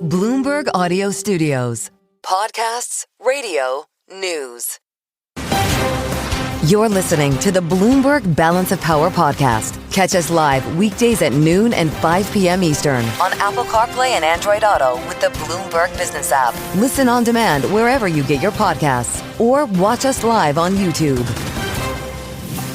Bloomberg Audio Studios. Podcasts, radio, news. You're listening to the Bloomberg Balance of Power podcast. Catch us live weekdays at noon and 5 p.m. Eastern on Apple CarPlay and Android Auto with the Bloomberg Business app. Listen on demand wherever you get your podcasts or watch us live on YouTube.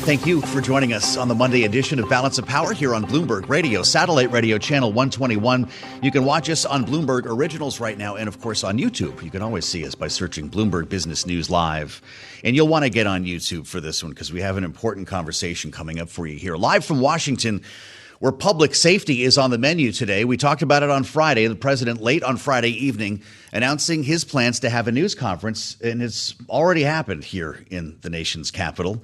Thank you for joining us on the Monday edition of Balance of Power here on Bloomberg Radio, satellite radio channel 121. You can watch us on Bloomberg Originals right now and, of course, on YouTube. You can always see us by searching Bloomberg Business News Live. And you'll want to get on YouTube for this one because we have an important conversation coming up for you here. Live from Washington, where public safety is on the menu today. We talked about it on Friday. The president late on Friday evening announcing his plans to have a news conference, and it's already happened here in the nation's capital.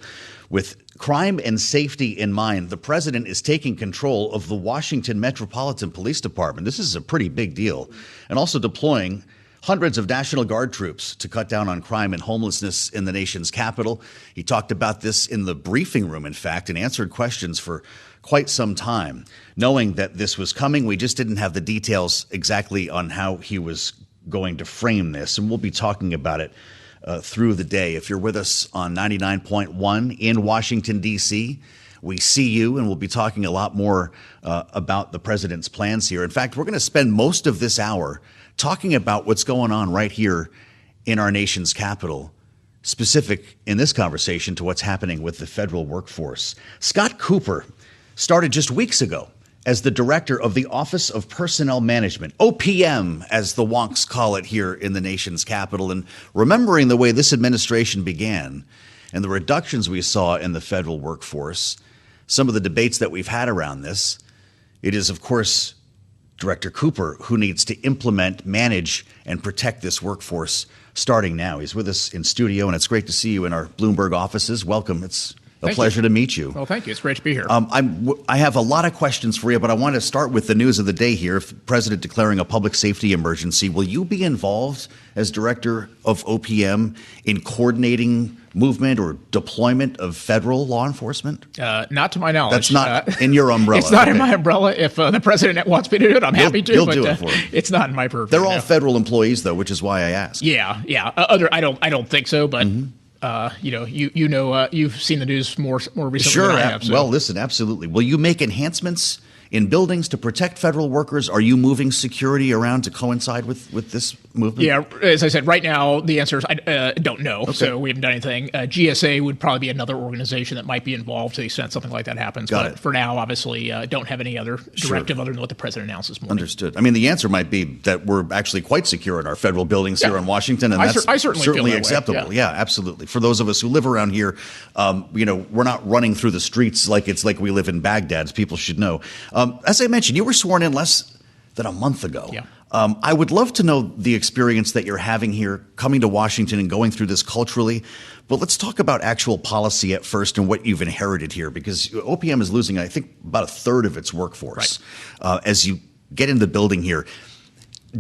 With crime and safety in mind, the president is taking control of the Washington Metropolitan Police Department. This is a pretty big deal. And also deploying hundreds of National Guard troops to cut down on crime and homelessness in the nation's capital. He talked about this in the briefing room, in fact, and answered questions for quite some time. Knowing that this was coming, we just didn't have the details exactly on how he was going to frame this. And we'll be talking about it through the day. If you're with us on 99.1 in Washington, D.C., we see you, and we'll be talking a lot more about the president's plans here. In fact, we're going to spend most of this hour talking about what's going on right here in our nation's capital, specific in this conversation to what's happening with the federal workforce. Scott Cooper started just weeks ago as the director of the Office of Personnel Management, OPM, as the wonks call it here in the nation's capital. And remembering the way this administration began and the reductions we saw in the federal workforce, some of the debates that we've had around this, it is, of course, Director Cooper who needs to implement, manage, and protect this workforce starting now. He's with us in studio, and it's great to see you in our Bloomberg offices. Welcome. It's a pleasure to meet you. Well, thank you. It's great to be here. I have a lot of questions for you, but I want to start with the news of the day here. If the president declaring a public safety emergency, will you be involved as director of OPM in coordinating movement or deployment of federal law enforcement? Not to my knowledge. That's not in your umbrella. It's not in my umbrella. If the president wants me to do it, I'm happy to. You'll do it for him. It's not in my purview. They're all federal employees, though, which is why I asked. Yeah. I don't think so, but. You've seen the news more recently Sure. than I have. So. Well, listen, absolutely. Will you make enhancements in buildings to protect federal workers? Are you moving security around to coincide with this movement? Yeah, as I said, right now the answer is I don't know. Okay. So we haven't done anything. GSA would probably be another organization that might be involved to the extent something like that happens. But for now, obviously, don't have any other directive other than what the president announced this morning. Understood. I mean, the answer might be that we're actually quite secure in our federal buildings here in Washington, and that's I certainly feel that acceptable. way. Yeah, absolutely. For those of us who live around here, we're not running through the streets like we live in Baghdad, as people should know. As I mentioned, you were sworn in less than a month ago. Yeah. I would love to know the experience that you're having here, coming to Washington and going through this culturally. But let's talk about actual policy at first and what you've inherited here, because OPM is losing, I think, about a third of its workforce as you get in the building here.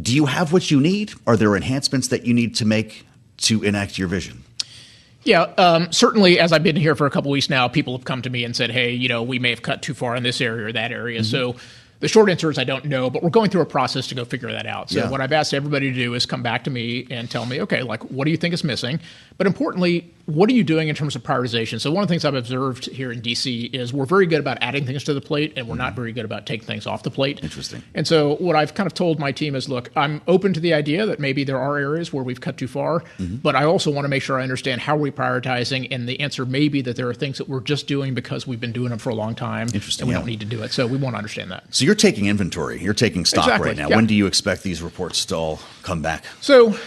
Do you have what you need? Are there enhancements that you need to make to enact your vision? Yeah, certainly as I've been here for a couple of weeks now, people have come to me and said, hey, we may have cut too far in this area or that area. Mm-hmm. So the short answer is I don't know, but we're going through a process to go figure that out. So what I've asked everybody to do is come back to me and tell me, okay, what do you think is missing? But importantly, what are you doing in terms of prioritization? So one of the things I've observed here in D.C. is we're very good about adding things to the plate, and we're not very good about taking things off the plate. Interesting. And so what I've kind of told my team is, look, I'm open to the idea that maybe there are areas where we've cut too far, but I also want to make sure I understand how we're prioritizing, and the answer may be that there are things that we're just doing because we've been doing them for a long time, and we don't need to do it. So we want to understand that. So you're taking inventory. You're taking stock right now. Yeah. When do you expect these reports to all come back? So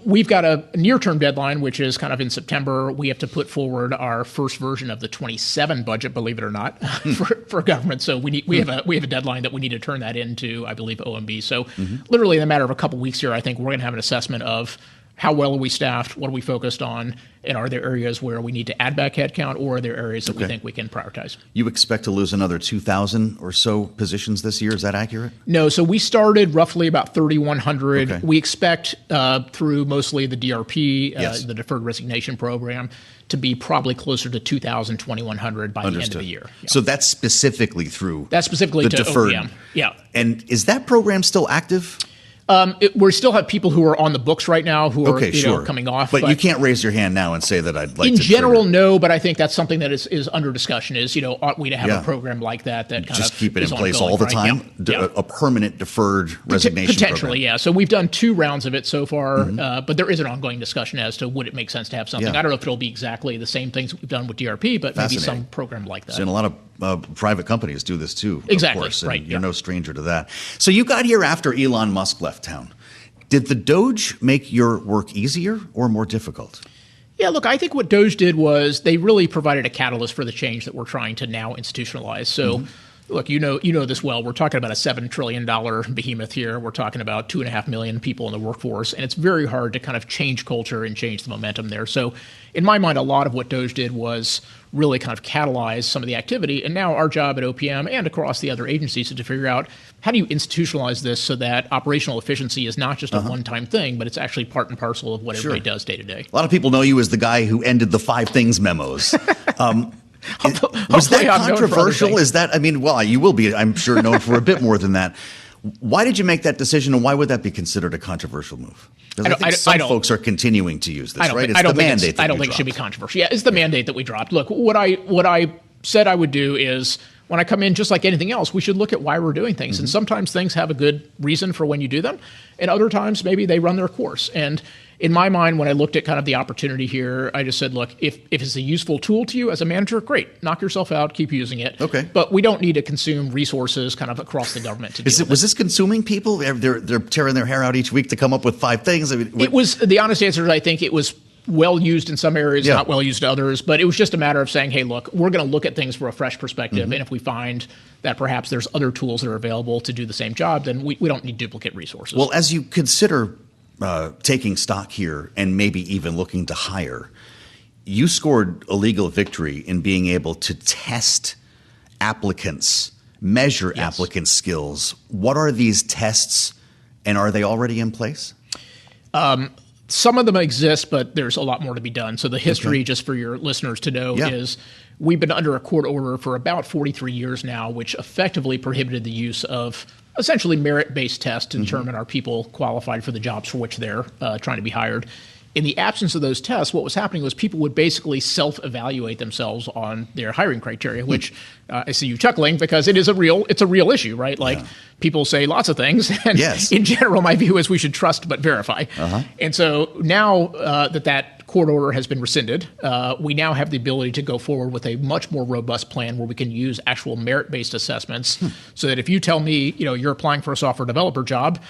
we've got a near-term deadline, which is kind of in September. We have to put forward our first version of the 27 budget, believe it or not, for government. So we have a deadline that we need to turn that into, I believe, OMB. So literally in a matter of a couple weeks here, I think we're going to have an assessment of how well are we staffed, what are we focused on, and are there areas where we need to add back headcount, or are there areas that we think we can prioritize? You expect to lose another 2,000 or so positions this year. Is that accurate? No. So we started roughly about 3,100. Okay. We expect through mostly the DRP, the Deferred Resignation Program, to be probably closer to 2,000, 2,100 by the end of the year. Yeah. So that's specifically through the deferred. OPM. Yeah. And is that program still active? We still have people who are on the books right now who are sure. coming off. But you can't raise your hand now and say that I'd like to. In general, no, but I think that's something that is under discussion is, ought we to have a program like that kind just of keep it in place ongoing, all the right? time? Yeah. A permanent deferred resignation Potentially, program. yeah. So we've done 2 rounds of it so far, but there is an ongoing discussion as to would it make sense to have something. I don't know if it'll be exactly the same things we've done with DRP, but maybe some program like that. And a lot of private companies do this too, exactly, of course, and right. You're no stranger to that. So you got here after Elon Musk left town. Did the Doge make your work easier or more difficult? Yeah, look, I think what Doge did was they really provided a catalyst for the change that we're trying to now institutionalize. So, look, you know this well. We're talking about a $7 trillion behemoth here. We're talking about 2.5 million people in the workforce, and it's very hard to kind of change culture and change the momentum there. So, in my mind, a lot of what Doge did was really kind of catalyze some of the activity. And now our job at OPM and across the other agencies is to figure out how do you institutionalize this so that operational efficiency is not just a one-time thing, but it's actually part and parcel of what everybody does day to day. A lot of people know you as the guy who ended the 5 things memos. Was that controversial? Is that, you will be, I'm sure, known for a bit more than that. Why did you make that decision, and why would that be considered a controversial move? Because I think some folks are continuing to use this, right? It's the mandate that I don't think it should be controversial. Yeah, it's the mandate that we dropped. Look, what I said I would do is when I come in, just like anything else, we should look at why we're doing things. And sometimes things have a good reason for when you do them, and other times maybe they run their course. And in my mind, when I looked at kind of the opportunity here, I just said, look, if it's a useful tool to you as a manager, great, knock yourself out, keep using it. Okay. But we don't need to consume resources kind of across the government to do it. Was this consuming people? They're tearing their hair out each week to come up with 5 things? It was, the honest answer is I think it was well used in some areas, not well used in others. But it was just a matter of saying, hey, look, we're going to look at things from a fresh perspective. And if we find that perhaps there's other tools that are available to do the same job, then we don't need duplicate resources. Well, as you consider taking stock here and maybe even looking to hire, you scored a legal victory in being able to test applicants, measure applicants' skills. What are these tests, and are they already in place? Some of them exist, but there's a lot more to be done. So the history, just for your listeners to know, is we've been under a court order for about 43 years now, which effectively prohibited the use of essentially merit-based tests to determine are people qualified for the jobs for which they're trying to be hired. In the absence of those tests, what was happening was people would basically self-evaluate themselves on their hiring criteria, which I see you chuckling because it's a real issue, right? Like people say lots of things, and in general, my view is we should trust but verify. And so now that court order has been rescinded, we now have the ability to go forward with a much more robust plan where we can use actual merit-based assessments, so that if you tell me, you're applying for a software developer job,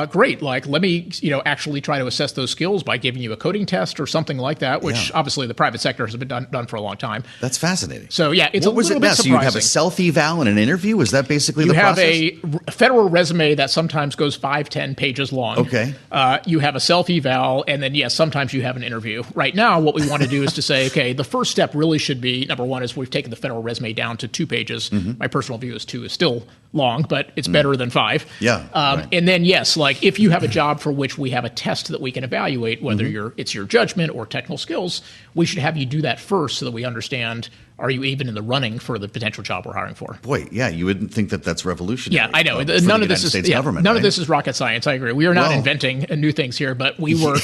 great. Like, let me, actually try to assess those skills by giving you a coding test or something like that, which obviously the private sector has been done for a long time. That's fascinating. So it's a little bit surprising. So you have a self-eval and an interview? Is that basically the process? You have a federal resume that sometimes goes 5-10 pages long. Okay. You have a self-eval, and then sometimes you have an interview. Right now, what we want to do is to say, okay, the first step really should be, number one, is we've taken the federal resume down to 2 pages. My personal view is 2 is still long, but it's better than 5. And then like if you have a job for which we have a test that we can evaluate, whether it's your judgment or technical skills, we should have you do that first so that we understand, are you even in the running for the potential job we're hiring for? Boy, you wouldn't think that that's revolutionary. Yeah, I know. None of this is rocket science. I agree. We are not inventing new things here, but we were,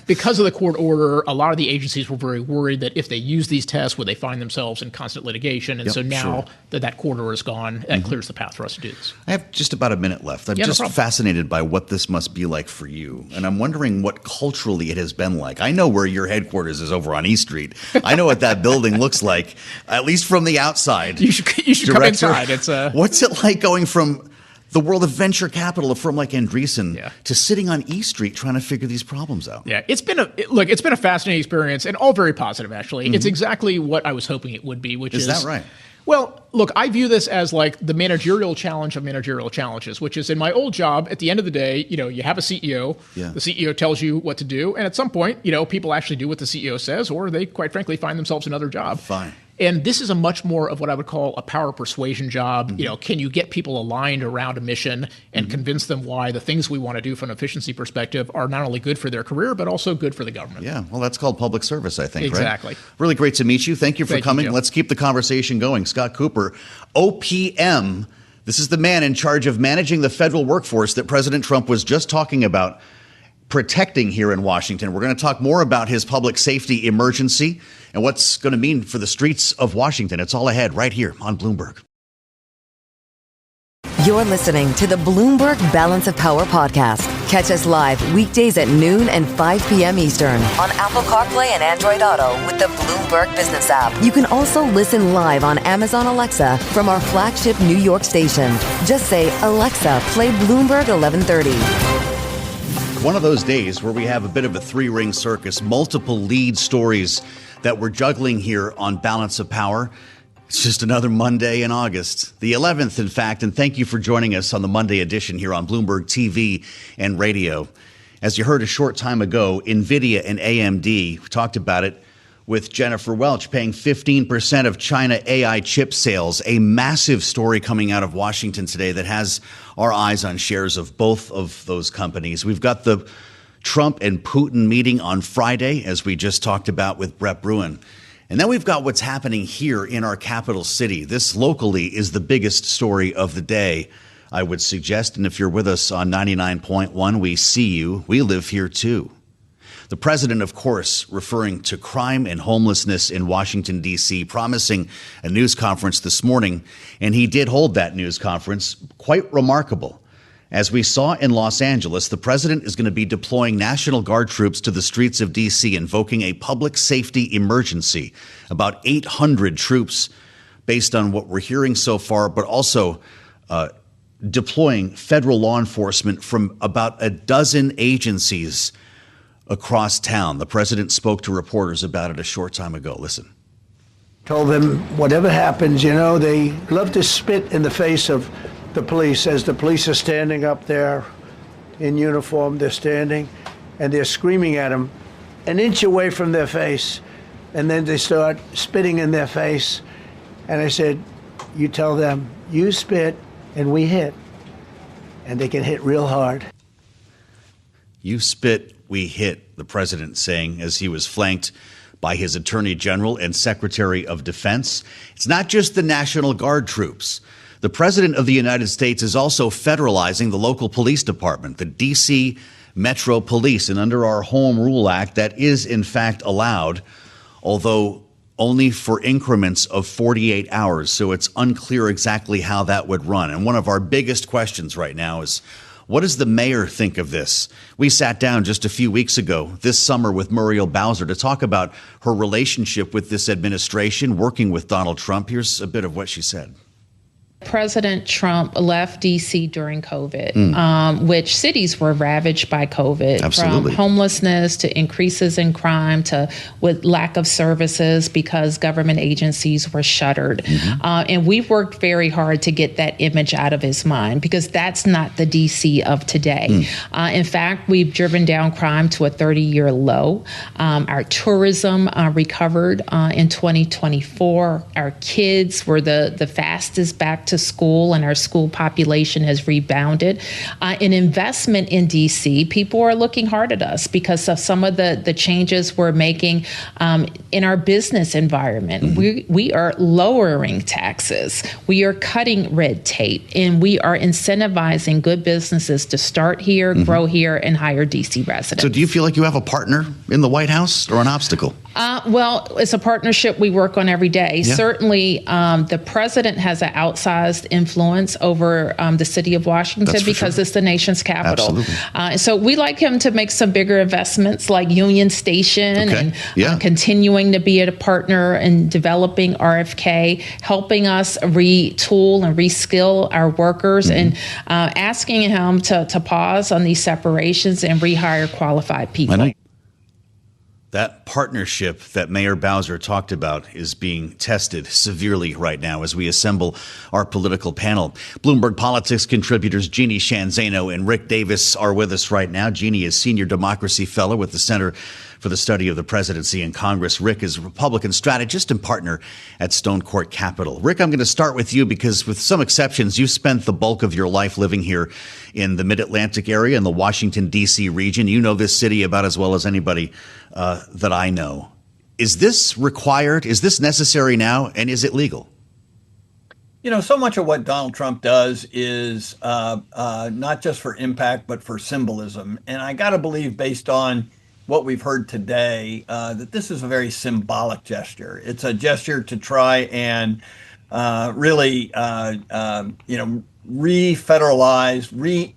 because of the court order, a lot of the agencies were very worried that if they use these tests, would they find themselves in constant litigation? And so now that court order is gone, that clears the path for us to do this. I have just about a minute left. I'm just fascinated by what this must be like for you. And I'm wondering what culturally it has been like. I know where your headquarters is over on East Street. I know what that building looks like, at least from the outside. You should come inside. What's it like going from the world of venture capital, a firm like Andreessen, to sitting on East Street trying to figure these problems out? Yeah, it's been a fascinating experience, and all very positive, actually. It's exactly what I was hoping it would be, which is... Is that right? Well, look, I view this as like the managerial challenge of managerial challenges, which is in my old job, at the end of the day, you have a CEO, the CEO tells you what to do, and at some point, people actually do what the CEO says, or they, quite frankly, find themselves another job. Fine. And this is a much more of what I would call a power persuasion job. Can you get people aligned around a mission and convince them why the things we want to do from an efficiency perspective are not only good for their career, but also good for the government? Yeah, well, that's called public service, I think, exactly. Right? Really great to meet you. Thank you for coming. Let's keep the conversation going. Scott Cooper, OPM, This is the man in charge of managing the federal workforce that President Trump was just talking about protecting here in Washington. We're going to talk more about his public safety emergency and what's going to mean for the streets of Washington. It's all ahead right here on Bloomberg. You're listening to the Bloomberg Balance of Power podcast. Catch us live weekdays at noon and 5 p.m. Eastern on Apple CarPlay and Android Auto with the Bloomberg Business app. You can also listen live on Amazon Alexa from our flagship New York station. Just say, Alexa, play Bloomberg 1130. One of those days where we have a bit of a three-ring circus, multiple lead stories that we're juggling here on Balance of Power. It's just another Monday in August, the 11th, in fact, and thank you for joining us on the Monday edition here on Bloomberg TV and radio. As you heard a short time ago, Nvidia and AMD, we talked about it with Jennifer Welch, paying 15% of China AI chip sales, a massive story coming out of Washington today that has our eyes on shares of both of those companies. We've got the Trump and Putin meeting on Friday, as we just talked about with Brett Bruen. And then we've got what's happening here in our capital city. This locally is the biggest story of the day, I would suggest. And if you're with us on 99.1, we see you. We live here, too. The president, of course, referring to crime and homelessness in Washington, D.C., promising a news conference this morning. And he did hold that news conference. Quite remarkable. As we saw in Los Angeles, the president is going to be deploying National Guard troops to the streets of D.C., invoking a public safety emergency. About 800 troops, based on what we're hearing so far, but also deploying federal law enforcement from about a dozen agencies across town. The president spoke to reporters about it a short time ago. Listen. Told them, whatever happens, they love to spit in the face of the police. As the police are standing up there in uniform, they're standing and they're screaming at them an inch away from their face, and then they start spitting in their face. And I said, you tell them, you spit and we hit, and they can hit real hard. You spit, we hit, the president saying as he was flanked by his Attorney General and Secretary of Defense. It's not just the National Guard troops. The president of the United States is also federalizing the local police department, the D.C. Metro Police. And under our Home Rule Act, that is, in fact, allowed, although only for increments of 48 hours. So it's unclear exactly how that would run. And one of our biggest questions right now is, what does the mayor think of this? We sat down just a few weeks ago this summer with Muriel Bowser to talk about her relationship with this administration, working with Donald Trump. Here's a bit of what she said. President Trump left D.C. during COVID, which cities were ravaged by COVID. Absolutely. From homelessness to increases in crime to with lack of services because government agencies were shuttered. And we've worked very hard to get that image out of his mind because that's not the D.C. of today. In fact, we've driven down crime to a 30-year low. Our tourism recovered in 2024. Our kids were the fastest back to school, and our school population has rebounded. An investment in D.C., people are looking hard at us because of some of the changes we're making in our business environment. We are lowering taxes. We are cutting red tape, and we are incentivizing good businesses to start here, grow here, and hire D.C. residents. So do you feel like you have a partner in the White House or an obstacle? Well, it's a partnership we work on every day. Yeah. Certainly, the president has an outsized influence over the city of Washington because it's the nation's capital. So we like him to make some bigger investments like Union Station and continuing to be a partner in developing RFK, helping us retool and reskill our workers and asking him to pause on these separations and rehire qualified people. I know. That partnership that Mayor Bowser talked about is being tested severely right now as we assemble our political panel. Bloomberg Politics contributors Jeannie Shanzano and Rick Davis are with us right now. Jeannie is Senior Democracy Fellow with the Center for the Study of the Presidency and Congress. Rick is Republican strategist and partner at Stone Court Capital. Rick, I'm going to start with you because with some exceptions, you spent the bulk of your life living here in the Mid-Atlantic area in the Washington, D.C. region. You know this city about as well as anybody that I know. Is this required? Is this necessary now? And is it legal? So much of what Donald Trump does is not just for impact, but for symbolism. And I got to believe, based on what we've heard today, that this is a very symbolic gesture. It's a gesture to try and really, re-federalize,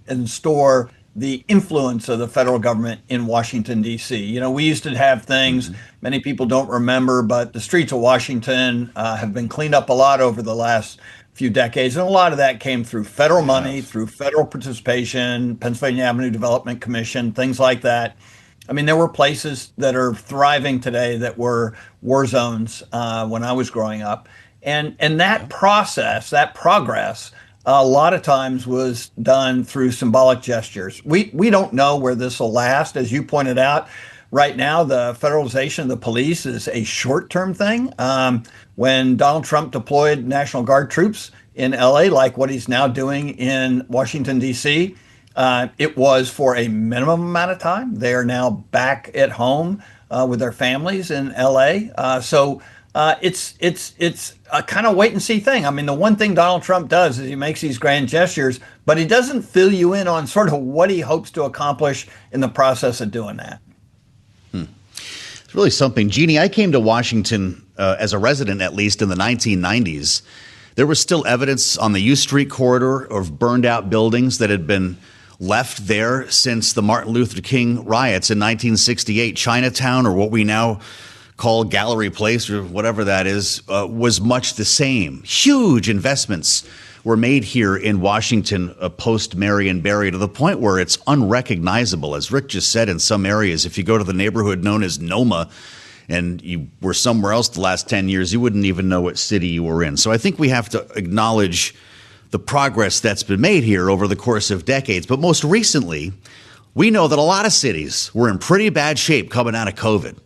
install the influence of the federal government in Washington, D.C. We used to have things many people don't remember, but the streets of Washington have been cleaned up a lot over the last few decades. And a lot of that came through federal money, through federal participation, Pennsylvania Avenue Development Commission, things like that. I mean, there were places that are thriving today that were war zones when I was growing up. And that process, that progress, a lot of times was done through symbolic gestures. We don't know where this will last. As you pointed out, right now, the federalization of the police is a short-term thing. When Donald Trump deployed National Guard troops in LA, like what he's now doing in Washington, D.C., it was for a minimum amount of time. They are now back at home with their families in LA. So it's a kind of wait and see thing. I mean, the one thing Donald Trump does is he makes these grand gestures, but he doesn't fill you in on sort of what he hopes to accomplish in the process of doing that. It's really something. Jeannie, I came to Washington as a resident, at least in the 1990s. There was still evidence on the U Street corridor of burned out buildings that had been left there since the Martin Luther King riots in 1968. Chinatown, or what we now call Gallery Place, or whatever that is, was much the same. Huge investments were made here in Washington post Marion Barry, to the point where it's unrecognizable. As Rick just said, in some areas, if you go to the neighborhood known as Noma and you were somewhere else the last 10 years, you wouldn't even know what city you were in. So I think we have to acknowledge the progress that's been made here over the course of decades. But most recently, we know that a lot of cities were in pretty bad shape coming out of COVID.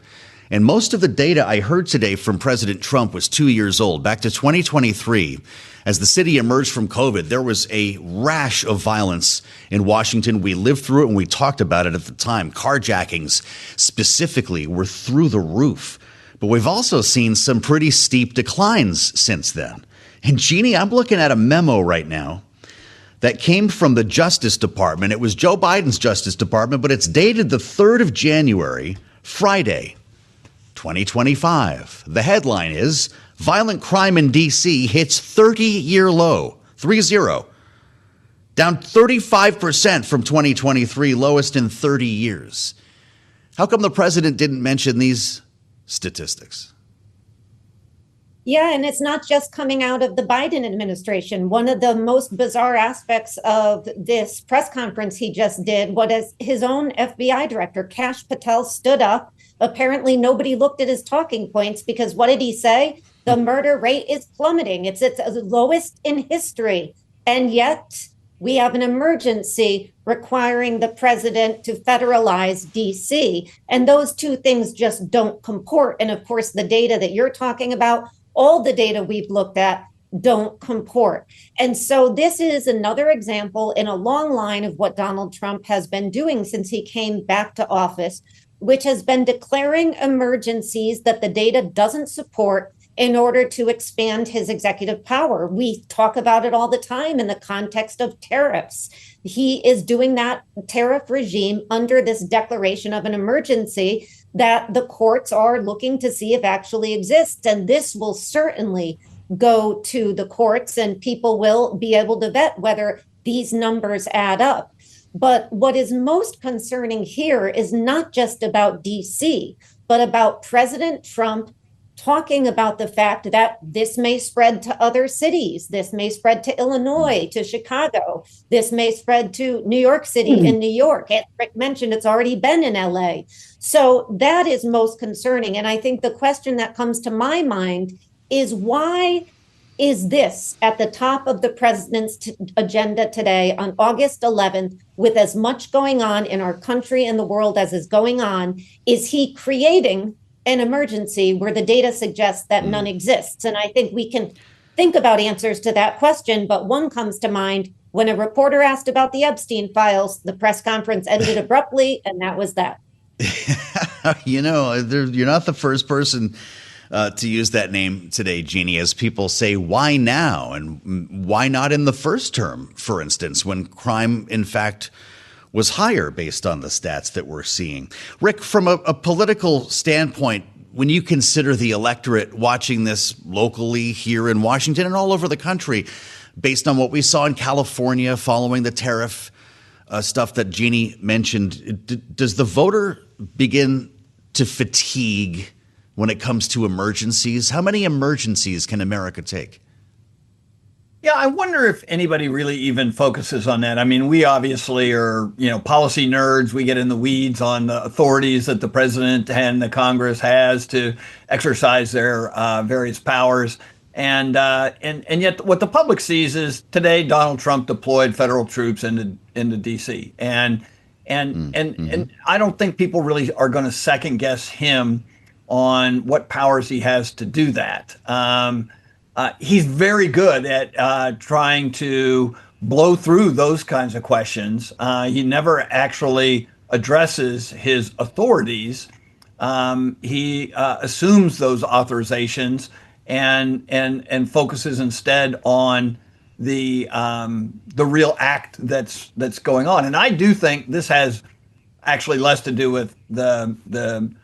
And most of the data I heard today from President Trump was 2 years old, back to 2023. As the city emerged from COVID, there was a rash of violence in Washington. We lived through it and we talked about it at the time. Carjackings specifically were through the roof. But we've also seen some pretty steep declines since then. And Jeannie, I'm looking at a memo right now that came from the Justice Department. It was Joe Biden's Justice Department, but it's dated the 3rd of January, Friday, 2025. The headline is, violent crime in D.C. hits 30-year low, 3-0, down 35% from 2023, lowest in 30 years. How come the president didn't mention these statistics? Yeah, and it's not just coming out of the Biden administration. One of the most bizarre aspects of this press conference he just did was his own FBI director, Kash Patel, stood up. Apparently, nobody looked at his talking points, because what did he say? The murder rate is plummeting. It's its lowest in history. And yet we have an emergency requiring the president to federalize D.C. And those two things just don't comport. And of course, the data that you're talking about, all the data we've looked at, don't comport. And so this is another example in a long line of what Donald Trump has been doing since he came back to office, which has been declaring emergencies that the data doesn't support in order to expand his executive power. We talk about it all the time in the context of tariffs. He is doing that tariff regime under this declaration of an emergency that the courts are looking to see if actually exists. And this will certainly go to the courts, and people will be able to vet whether these numbers add up. But what is most concerning here is not just about DC, but about President Trump talking about the fact that this may spread to other cities. This may spread to Illinois, to Chicago. This may spread to New York City and New York. As Rick mentioned, it's already been in LA. So that is most concerning. And I think the question that comes to my mind is, why is this at the top of the president's agenda today on August 11th, with as much going on in our country and the world as is going on? Is he creating an emergency where the data suggests that none exists? And I think we can think about answers to that question, but one comes to mind. When a reporter asked about the Epstein files, the press conference ended abruptly, and that was that. You're not the first person to use that name today, Jeannie, as people say, why now? And why not in the first term, for instance, when crime, in fact, was higher based on the stats that we're seeing? Rick, from a political standpoint, when you consider the electorate watching this locally here in Washington and all over the country, based on what we saw in California following the tariff stuff that Jeannie mentioned, does the voter begin to fatigue when it comes to emergencies? How many emergencies can America take? Yeah, I wonder if anybody really even focuses on that. I mean, we obviously are, policy nerds. We get in the weeds on the authorities that the president and the Congress has to exercise their various powers. And yet what the public sees is today Donald Trump deployed federal troops into D.C. And I don't think people really are going to second guess him on what powers he has to do that. He's very good at trying to blow through those kinds of questions. He never actually addresses his authorities. He assumes those authorizations and focuses instead on the real act that's going on. And I do think this has actually less to do with the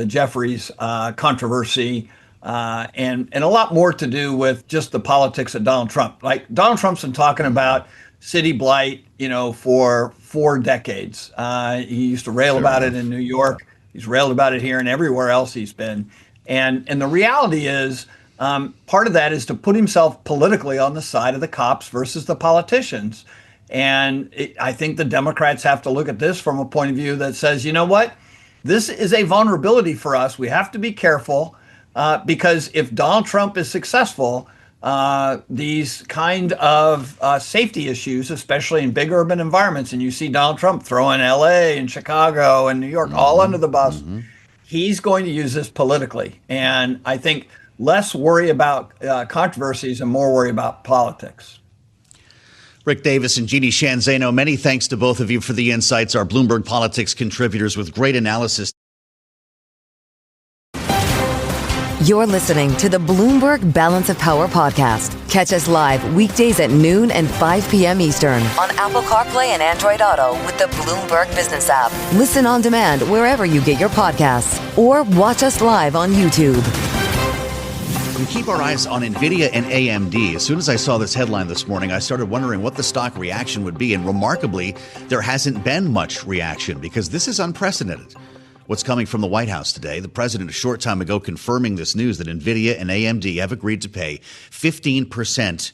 Jeffries controversy. And a lot more to do with just the politics of Donald Trump. Like Donald Trump's been talking about city blight, for 4 decades. He used to rail about it in New York. He's railed about it here and everywhere else he's been. And the reality is, part of that is to put himself politically on the side of the cops versus the politicians. And I think the Democrats have to look at this from a point of view that says, you know what, this is a vulnerability for us. We have to be careful. Because if Donald Trump is successful, these kind of safety issues, especially in big urban environments, and you see Donald Trump throwing L.A. and Chicago and New York all under the bus, he's going to use this politically. And I think less worry about controversies and more worry about politics. Rick Davis and Jeannie Shanzano, many thanks to both of you for the insights, our Bloomberg Politics contributors with great analysis. You're listening to the Bloomberg Balance of Power podcast. Catch us live weekdays at noon and 5 p.m. Eastern on Apple CarPlay and Android Auto with the Bloomberg Business app. Listen on demand wherever you get your podcasts or watch us live on YouTube. We keep our eyes on Nvidia and AMD. As soon as I saw this headline this morning, I started wondering what the stock reaction would be. And remarkably, there hasn't been much reaction because this is unprecedented. What's coming from the White House today? The president a short time ago confirming this news that Nvidia and AMD have agreed to pay 15%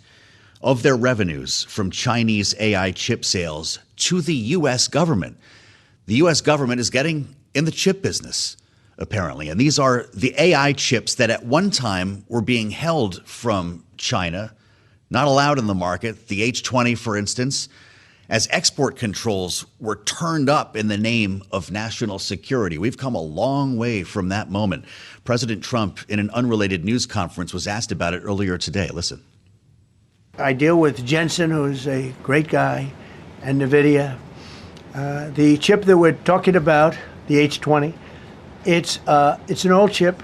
of their revenues from Chinese AI chip sales to the U.S. government. The U.S. government is getting in the chip business, apparently. And these are the AI chips that at one time were being held from China, not allowed in the market. The H20, for instance, as export controls were turned up in the name of national security. We've come a long way from that moment. President Trump, in an unrelated news conference, was asked about it earlier today. Listen. I deal with Jensen, who's a great guy, and Nvidia. The chip that we're talking about, the H20, it's an old chip.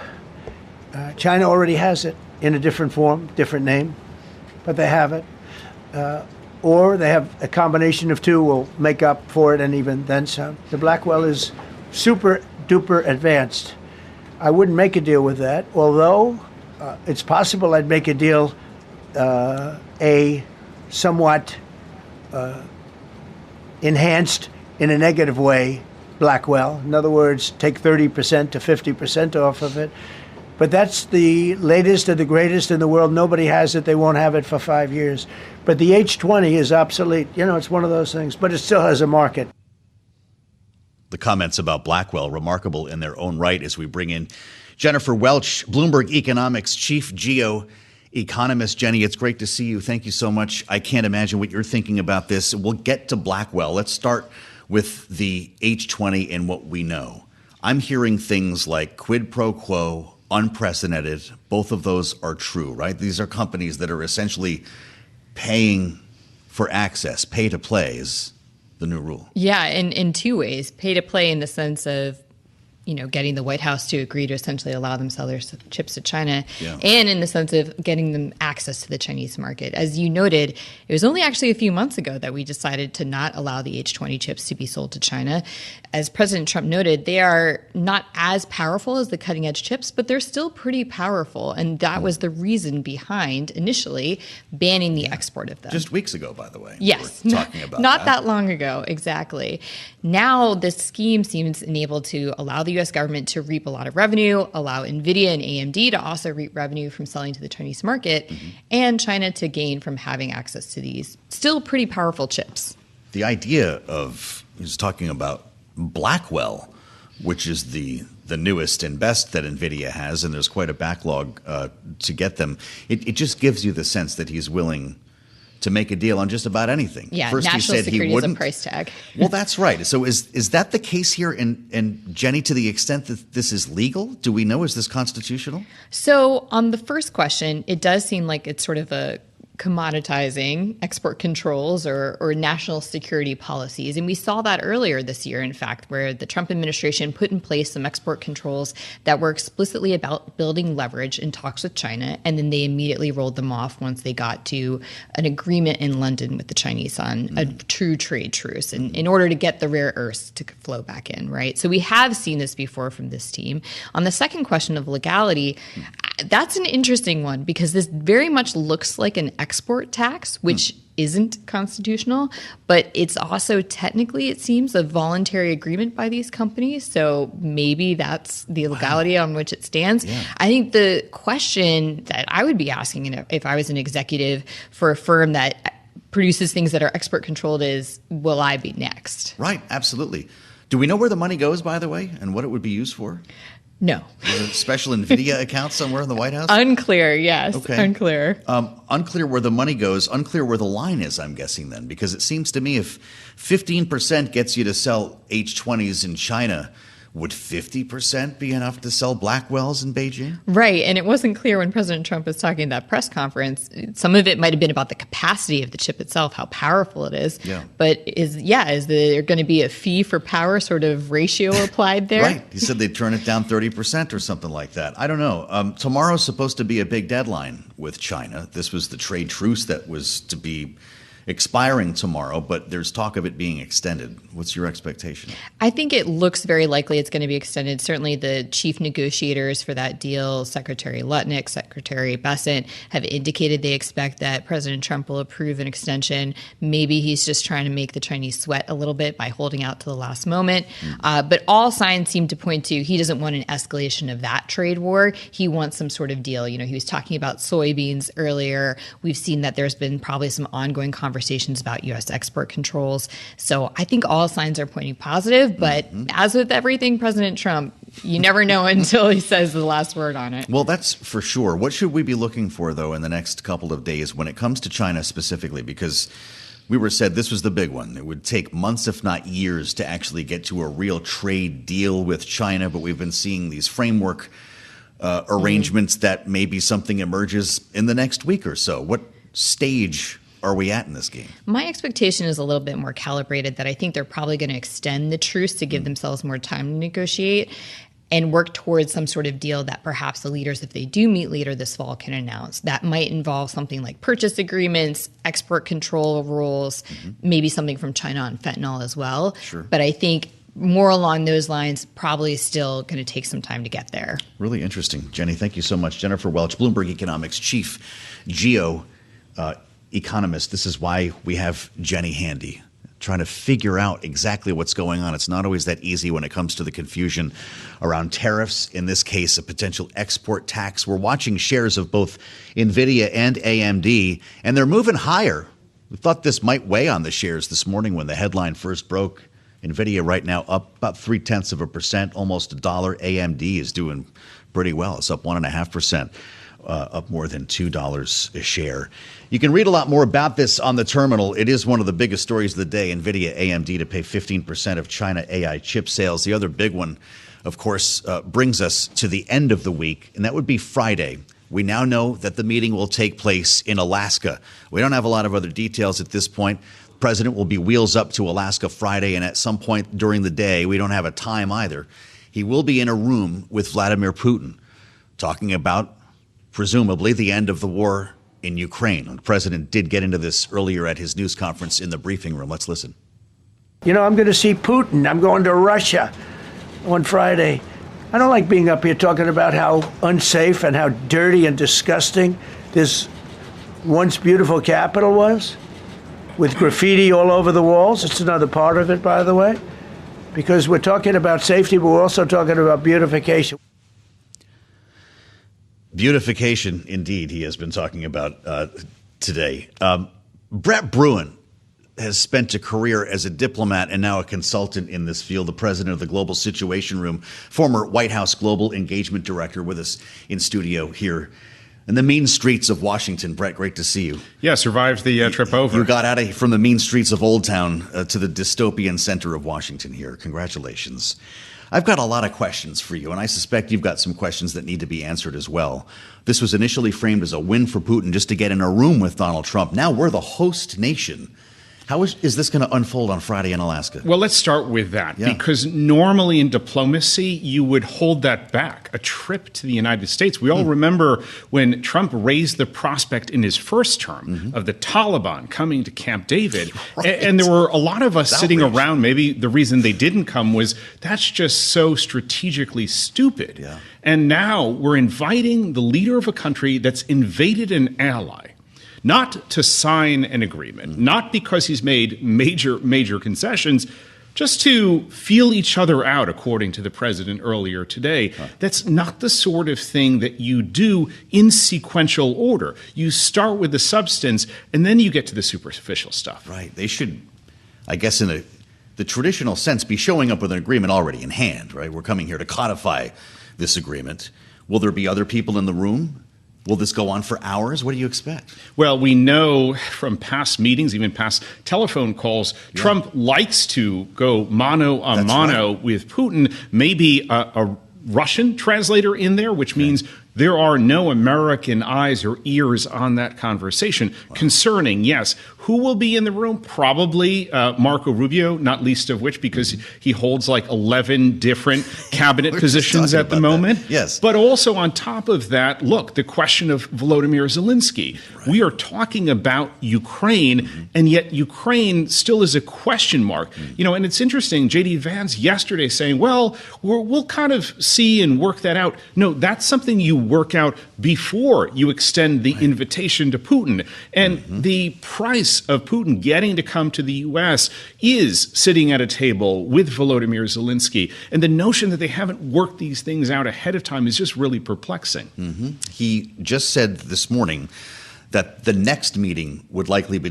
China already has it in a different form, different name, but they have it. Or they have a combination of two will make up for it and even then some. The Blackwell is super duper advanced. I wouldn't make a deal with that, although it's possible I'd make a deal, a somewhat enhanced in a negative way Blackwell. In other words, take 30% to 50% off of it. But that's the latest and the greatest in the world. Nobody has it. They won't have it for 5 years. But the H20 is obsolete. It's one of those things, but it still has a market. The comments about Blackwell, remarkable in their own right, as we bring in Jennifer Welch, Bloomberg Economics Chief Geo-Economist. Jenny, it's great to see you. Thank you so much. I can't imagine what you're thinking about this. We'll get to Blackwell. Let's start with the H20 and what we know. I'm hearing things like quid pro quo, unprecedented. Both of those are true, right? These are companies that are essentially paying for access. Pay to play is the new rule. Yeah, in two ways. Pay to play in the sense of getting the White House to agree to essentially allow them to sell their chips to China, Yeah. and in the sense of getting them access to the Chinese market. As you noted, it was only actually a few months ago that we decided to not allow the H20 chips to be sold to China. As President Trump noted, they are not as powerful as the cutting edge chips, but they're still pretty powerful. And that was the reason behind initially banning the export of them. Just weeks ago, by the way. Yes, we were talking about not that long ago, exactly. Now this scheme seems enabled to allow the U.S. government to reap a lot of revenue, allow Nvidia and AMD to also reap revenue from selling to the Chinese market, and China to gain from having access to these still pretty powerful chips. The idea of, he's talking about Blackwell, which is the newest and best that Nvidia has, and there's quite a backlog to get them. It just gives you the sense that he's willing to make a deal on just about anything. Yeah, First national he said security he wouldn't. is a price tag. Well, that's right. So is that the case here? And Jenny, to the extent that this is legal, do we know, is this constitutional? So on the first question, it does seem like it's sort of a commoditizing export controls or national security policies. And we saw that earlier this year, in fact, where the Trump administration put in place some export controls that were explicitly about building leverage in talks with China. And then they immediately rolled them off once they got to an agreement in London with the Chinese on a true trade truce in order to get the rare earths to flow back in, right? So we have seen this before from this team. On the second question of legality, that's an interesting one because this very much looks like an export tax, which isn't constitutional, but it's also technically, it seems, a voluntary agreement by these companies. So maybe that's the legality on which it stands. Yeah. I think the question that I would be asking if I was an executive for a firm that produces things that are export controlled is, will I be next? Right, absolutely. Do we know where the money goes, by the way, and what it would be used for? No. Is it a special Nvidia account somewhere in the White House? Unclear, yes. Okay. Unclear. Unclear where the money goes, unclear where the line is, I'm guessing then, because it seems to me if 15% gets you to sell H20s in China, would 50% be enough to sell Blackwells in Beijing? Right. And it wasn't clear when President Trump was talking at that press conference. Some of it might have been about the capacity of the chip itself, how powerful it is. Yeah. But is there going to be a fee for power sort of ratio applied there? Right. He said they'd turn it down 30% or something like that. I don't know. Tomorrow's supposed to be a big deadline with China. This was the trade truce that was to be expiring tomorrow, but there's talk of it being extended. What's your expectation? I think it looks very likely it's going to be extended. Certainly the chief negotiators for that deal, Secretary Lutnick, Secretary Bessent, have indicated they expect that President Trump will approve an extension. Maybe he's just trying to make the Chinese sweat a little bit by holding out to the last moment. But all signs seem to point to he doesn't want an escalation of that trade war. He wants some sort of deal. You know, he was talking about soybeans earlier. We've seen that there's been probably some ongoing conversations about U.S. export controls. So I think all signs are pointing positive. But as with everything President Trump, you never know until he says the last word on it. Well, that's for sure. What should we be looking for, though, in the next couple of days when it comes to China specifically? Because we were said this was the big one. It would take months, if not years, to actually get to a real trade deal with China. But we've been seeing these framework arrangements that maybe something emerges in the next week or so. What stage are we at in this game? My expectation is a little bit more calibrated, that I think they're probably going to extend the truce to give themselves more time to negotiate and work towards some sort of deal that perhaps the leaders, if they do meet later this fall, can announce. That might involve something like purchase agreements, export control rules, maybe something from China on fentanyl as well. Sure. But I think more along those lines, probably still going to take some time to get there. Really interesting. Jenny, thank you so much. Jennifer Welch, Bloomberg Economics Chief Geo Economist. This is why we have Jenny handy, trying to figure out exactly what's going on. It's not always that easy when it comes to the confusion around tariffs. In this case, a potential export tax. We're watching shares of both Nvidia and AMD, and they're moving higher. We thought this might weigh on the shares this morning when the headline first broke. Nvidia right now up about 0.3%, almost $1. AMD is doing pretty well. It's up 1.5%. Up more than $2 a share. You can read a lot more about this on the terminal. It is one of the biggest stories of the day. Nvidia, AMD to pay 15% of China AI chip sales. The other big one, of course, brings us to the end of the week, and that would be Friday. We now know that the meeting will take place in Alaska. We don't have a lot of other details at this point. The president will be wheels up to Alaska Friday, and at some point during the day, we don't have a time either, he will be in a room with Vladimir Putin talking about, presumably, the end of the war in Ukraine. The president did get into this earlier at his news conference in the briefing room. Let's listen. I'm going to see Putin. I'm going to Russia on Friday. I don't like being up here talking about how unsafe and how dirty and disgusting this once beautiful capital was, with graffiti all over the walls. It's another part of it, by the way, because we're talking about safety, but we're also talking about beautification. Beautification, indeed, he has been talking about today. Brett Bruen has spent a career as a diplomat and now a consultant in this field, the president of the Global Situation Room, former White House Global Engagement Director, with us in studio here in the mean streets of Washington. Brett, great to see you. Yeah, survived the trip over. You got out from the mean streets of Old Town to the dystopian center of Washington here. Congratulations. I've got a lot of questions for you, and I suspect you've got some questions that need to be answered as well. This was initially framed as a win for Putin just to get in a room with Donald Trump. Now we're the host nation. How is this going to unfold on Friday in Alaska? Well, let's start with that, because normally in diplomacy, you would hold that back, a trip to the United States. We all remember when Trump raised the prospect in his first term of the Taliban coming to Camp David. Right. And there were a lot of us sitting around. Maybe the reason they didn't come was that's just so strategically stupid. Yeah. And now we're inviting the leader of a country that's invaded an ally, not to sign an agreement, not because he's made major concessions, just to feel each other out, according to the president earlier today. That's not the sort of thing that you do in sequential order. You start with the substance, and then you get to the superficial stuff. Right. They should, I guess, in the traditional sense, be showing up with an agreement already in hand, right? We're coming here to codify this agreement. Will there be other people in the room? Will this go on for hours? What do you expect? Well, we know from past meetings, even past telephone calls, Trump likes to go mano a mano with Putin, maybe a Russian translator in there, which means there are no American eyes or ears on that conversation. Concerning, yes, who will be in the room? Probably Marco Rubio, not least of which because he holds like 11 different cabinet positions at the moment. That. Yes. But also on top of that, look, the question of Volodymyr Zelensky. Right. We are talking about Ukraine, and yet Ukraine still is a question mark. And it's interesting, J.D. Vance yesterday saying, well, we'll kind of see and work that out. No, that's something you work out before you extend the invitation to Putin. And the price of Putin getting to come to the U.S. is sitting at a table with Volodymyr Zelensky. And the notion that they haven't worked these things out ahead of time is just really perplexing. He just said this morning that the next meeting would likely be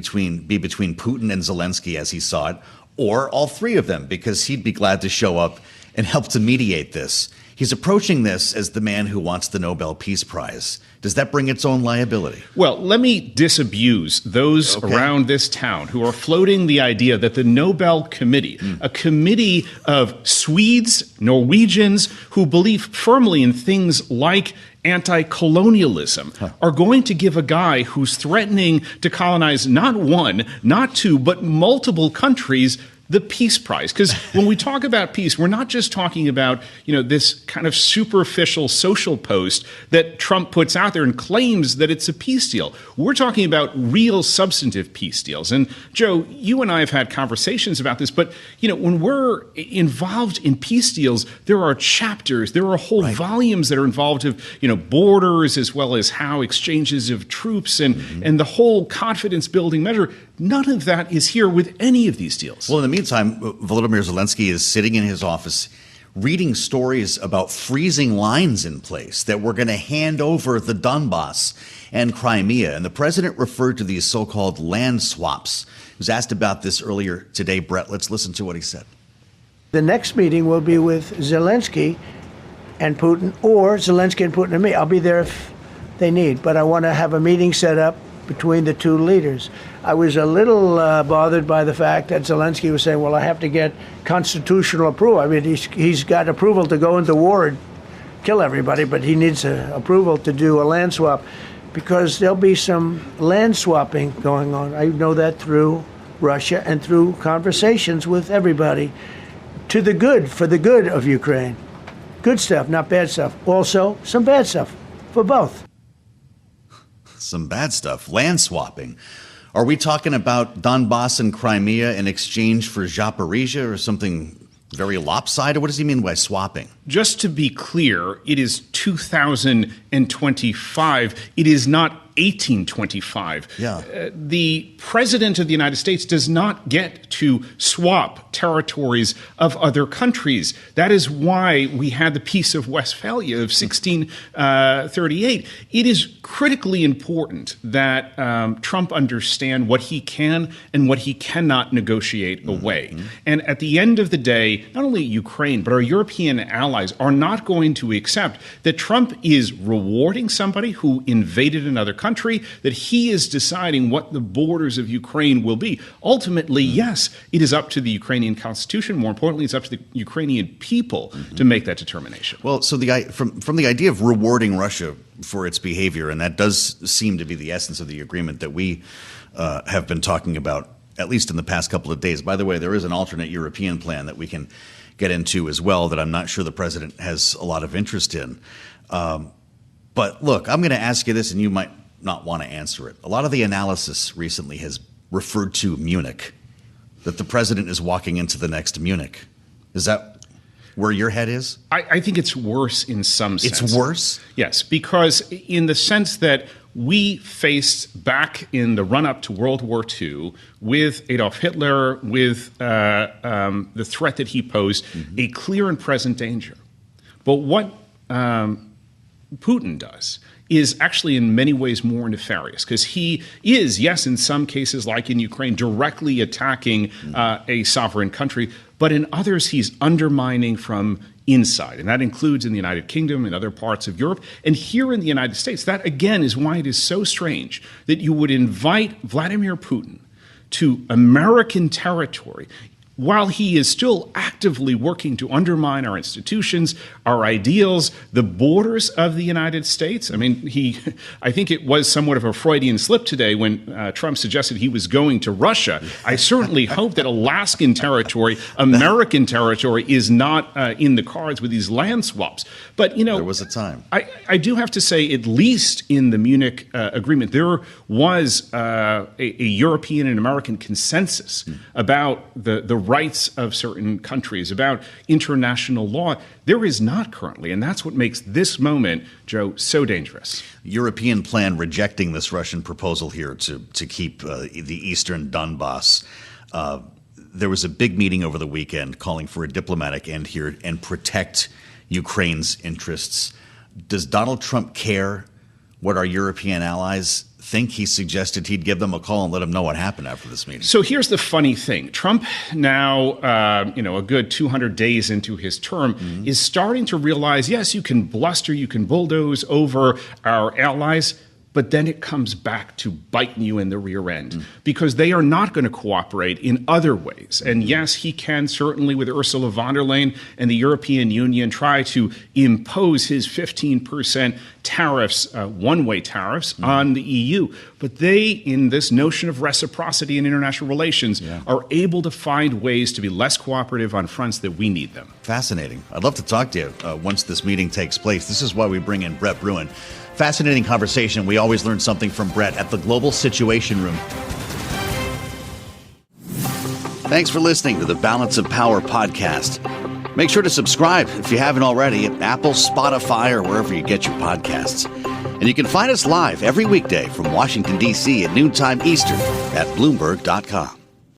between Putin and Zelensky as he saw it, or all three of them, because he'd be glad to show up and help to mediate this. He's approaching this as the man who wants the Nobel Peace Prize. Does that bring its own liability? Well, let me disabuse those around this town who are floating the idea that the Nobel Committee, a committee of Swedes, Norwegians, who believe firmly in things like anti-colonialism, are going to give a guy who's threatening to colonize not one, not two, but multiple countries the Peace Prize. Because when we talk about peace, we're not just talking about, this kind of superficial social post that Trump puts out there and claims that it's a peace deal. We're talking about real substantive peace deals. And Joe, you and I have had conversations about this, but when we're involved in peace deals, there are chapters, there are whole volumes that are involved of, borders, as well as how exchanges of troops and the whole confidence building measure. None of that is here with any of these deals. Well, in the meantime, Volodymyr Zelensky is sitting in his office reading stories about freezing lines in place that we're going to hand over the Donbass and Crimea. And the president referred to these so-called land swaps. He was asked about this earlier today. Brett, let's listen to what he said. The next meeting will be with Zelensky and Putin, or Zelensky and Putin and me. I'll be there if they need, but I want to have a meeting set up between the two leaders. I was a little bothered by the fact that Zelensky was saying, well, I have to get constitutional approval. I mean, he's got approval to go into war and kill everybody, but he needs approval to do a land swap, because there'll be some land swapping going on. I know that through Russia and through conversations with everybody, for the good of Ukraine. Good stuff, not bad stuff. Also, some bad stuff for both. Some bad stuff. Land swapping. Are we talking about Donbass and Crimea in exchange for Zaporizhia or something very lopsided? What does he mean by swapping? Just to be clear, it is 2025. It is not 1825. The president of the United States does not get to swap territories of other countries. That is why we had the Peace of Westphalia of 1638. It is critically important that Trump understand what he can and what he cannot negotiate away. And at the end of the day, not only Ukraine, but our European allies are not going to accept that Trump is rewarding somebody who invaded another country, that he is deciding what the borders of Ukraine will be. Ultimately, yes, it is up to the Ukrainian constitution. More importantly, it's up to the Ukrainian people to make that determination. Well, so from the idea of rewarding Russia for its behavior, and that does seem to be the essence of the agreement that we have been talking about, at least in the past couple of days. By the way, there is an alternate European plan that we can get into as well that I'm not sure the president has a lot of interest in. But look, I'm going to ask you this, and you might not want to answer it. A lot of the analysis recently has referred to Munich, that the president is walking into the next Munich. Is that where your head is? I think it's worse in some sense. It's worse? Yes, because in the sense that we faced back in the run-up to World War II with Adolf Hitler, with the threat that he posed, a clear and present danger. But what Putin does is actually in many ways more nefarious, because he is, yes, in some cases, like in Ukraine, directly attacking a sovereign country, but in others he's undermining from inside, and that includes in the United Kingdom and other parts of Europe. And here in the United States, that again is why it is so strange that you would invite Vladimir Putin to American territory while he is still actively working to undermine our institutions, our ideals, the borders of the United States. I mean, I think it was somewhat of a Freudian slip today when Trump suggested he was going to Russia. I certainly hope that Alaskan territory, American territory, is not in the cards with these land swaps. But, you know, there was a time. I do have to say, at least in the Munich agreement, there was a European and American consensus about the rights of certain countries, about international law. There is not currently, and that's what makes this moment, Joe, so dangerous. European plan rejecting this Russian proposal here to keep the eastern Donbass. There was a big meeting over the weekend calling for a diplomatic end here and protect Ukraine's interests. Does Donald Trump care what our European allies think? He suggested he'd give them a call and let them know what happened after this meeting. So here's the funny thing. Trump now, a good 200 days into his term, is starting to realize, yes, you can bluster, you can bulldoze over our allies, but then it comes back to biting you in the rear end because they are not going to cooperate in other ways. And yes, he can certainly, with Ursula von der Leyen and the European Union, try to impose his 15% tariffs, one-way tariffs on the EU. But they, in this notion of reciprocity in international relations, are able to find ways to be less cooperative on fronts that we need them. Fascinating. I'd love to talk to you once this meeting takes place. This is why we bring in Brett Bruin. Fascinating conversation. We always learn something from Brett at the Global Situation Room. Thanks for listening to the Balance of Power podcast. Make sure to subscribe if you haven't already at Apple, Spotify, or wherever you get your podcasts. And you can find us live every weekday from Washington, D.C. at noontime Eastern at Bloomberg.com.